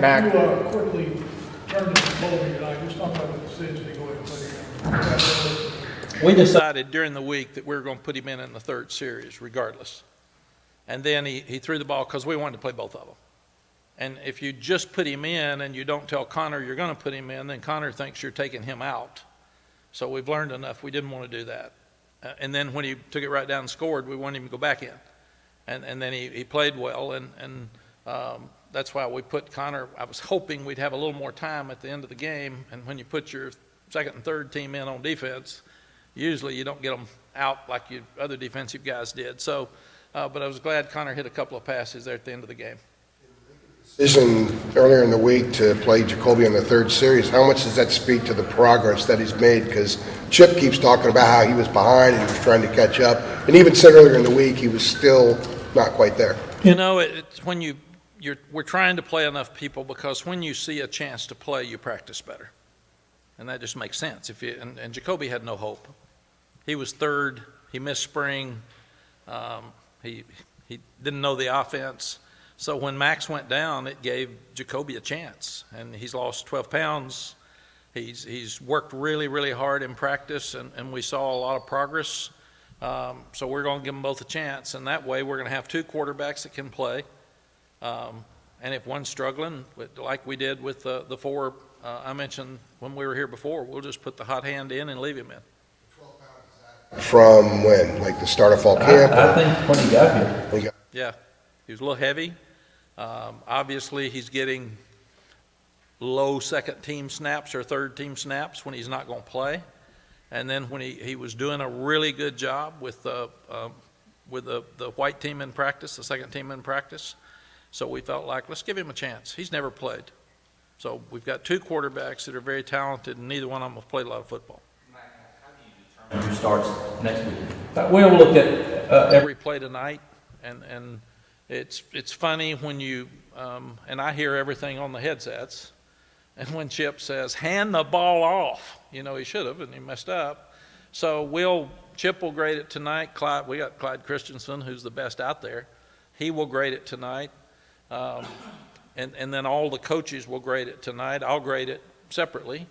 Mack. You quickly turned to Jacolby tonight. Just talk about the decision to go ahead and play him. We decided during the week that we were going to put him in the third series regardless. And then he threw the ball because we wanted to play both of them. And if you just put him in and you don't tell Conner you're going to put him in, then Conner thinks you're taking him out. So we've learned enough. We didn't want to do that. And then when he took it right down and scored, we wanted him to go back in. And then he played well, and that's why we put Conner. I was hoping we'd have a little more time at the end of the game, and when you put your second and third team in on defense, usually you don't get them out like you other defensive guys did. So, but I was glad Conner hit a couple of passes there at the end of the game. Decision earlier in the week to play Jacolby in the third series, how much does that speak to the progress that he's made? Because Chip keeps talking about how he was behind and he was trying to catch up, and even said earlier in the week he was still not quite there. You know, it's when we're trying to play enough people, because when you see a chance to play, you practice better, and that just makes sense. And Jacolby had no hope. He was third. He missed spring. He didn't know the offense. So when Max went down, it gave Jacolby a chance, and he's lost 12 pounds. He's worked really, really hard in practice, and we saw a lot of progress. So we're going to give them both a chance, and that way we're going to have two quarterbacks that can play. And if one's struggling, like we did with the four I mentioned when we were here before, we'll just put the hot hand in and leave him in. 12 pounds from when? Like the start of fall camp? I think when he got here. Yeah, he was a little heavy. Obviously, he's getting low second team snaps or third team snaps when he's not going to play. And then when he was doing a really good job with the white team in practice, the second team in practice. So we felt like, let's give him a chance. He's never played. So we've got two quarterbacks that are very talented, and neither one of them have played a lot of football. How do you determine who starts next week? We'll look at Every play tonight, and it's funny when you and I hear everything on the headsets, and when Chip says, hand the ball off, you know, he should have, and he messed up. So Chip will grade it tonight. We got Clyde Christensen, who's the best out there. He will grade it tonight. And then all the coaches will grade it tonight. I'll grade it separately.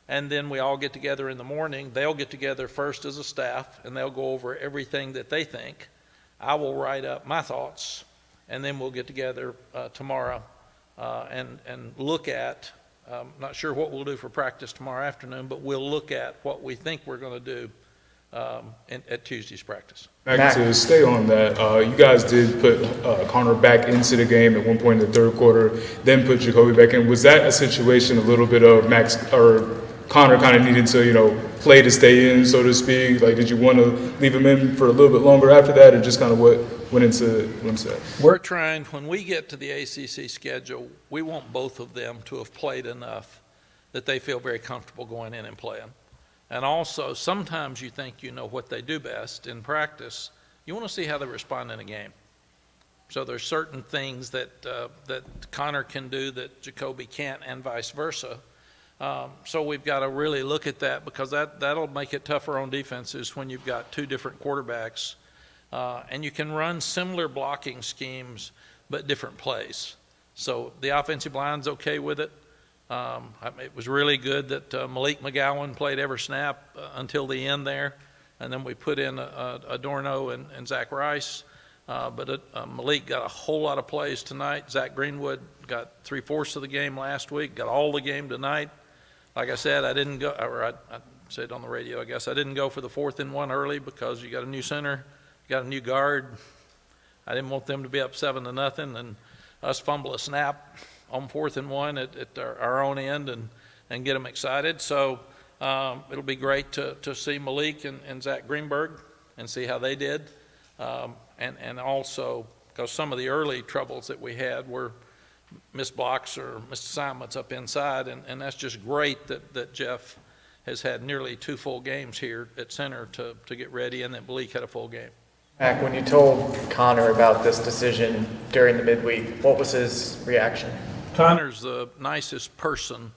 And then we all get together in the morning. They'll get together first as a staff, and they'll go over everything that they think. I will write up my thoughts, and then we'll get together tomorrow and look at, not sure what we'll do for practice tomorrow afternoon, but we'll look at what we think we're going to do at Tuesday's practice. Mack, to stay on that, you guys did put Conner back into the game at one point in the third quarter, then put Jacolby back in. Was that a situation a little bit of Max or Conner kind of needed to, play to stay in, so to speak? Like, did you want to leave him in for a little bit longer after that, and just kind of what went into that? We're trying, when we get to the ACC schedule, we want both of them to have played enough that they feel very comfortable going in and playing. And also, sometimes you think you know what they do best in practice. You want to see how they respond in a game. So there's certain things that Conner can do that Jacolby can't, and vice versa. So we've got to really look at that, because that'll make it tougher on defenses when you've got two different quarterbacks. And you can run similar blocking schemes, but different plays. So the offensive line's okay with it. It was really good that Malik McGowan played every snap until the end there, and then we put in Adorno and Zach Rice. But Malik got a whole lot of plays tonight. Zach Greenwood got 3/4 of the game last week, got all the game tonight. Like I said, I didn't go, or I said on the radio, I guess, I didn't go for the 4th and 1 early because you got a new center, you got a new guard. I didn't want them to be up 7-0 and us fumble a snap on 4th and 1 at our own end and get them excited. So it'll be great to see Malik and Zach Greenberg and see how they did. And also, because some of the early troubles that we had were missed blocks or missed assignments up inside, and that's just great that Jeff has had nearly 2 full games here at center to get ready, and that Malik had a full game. Mack, when you told Conner about this decision during the midweek, what was his reaction? Conner's the nicest person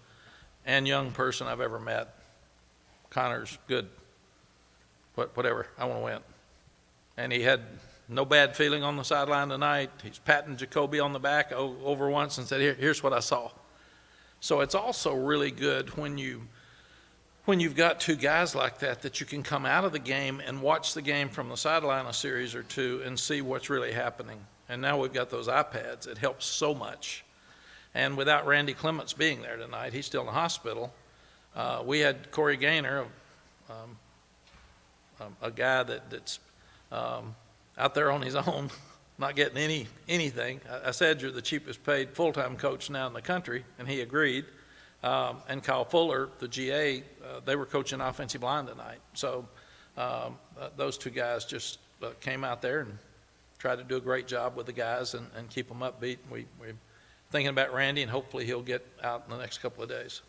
and young person I've ever met. Conner's good. Whatever, I want to win. And he had no bad feeling on the sideline tonight. He's patting Jacolby on the back over once and said, here's what I saw. So it's also really good when you've got two guys like that you can come out of the game and watch the game from the sideline a series or two and see what's really happening. And now we've got those iPads. It helps so much. And without Randy Clements being there tonight, he's still in the hospital. We had Corey Gaynor, a guy that's out there on his own, not getting anything. I said, you're the cheapest paid full-time coach now in the country, and he agreed. And Kyle Fuller, the GA, they were coaching offensive line tonight. So those two guys just came out there and tried to do a great job with the guys and keep them upbeat. We're thinking about Randy, and hopefully he'll get out in the next couple of days.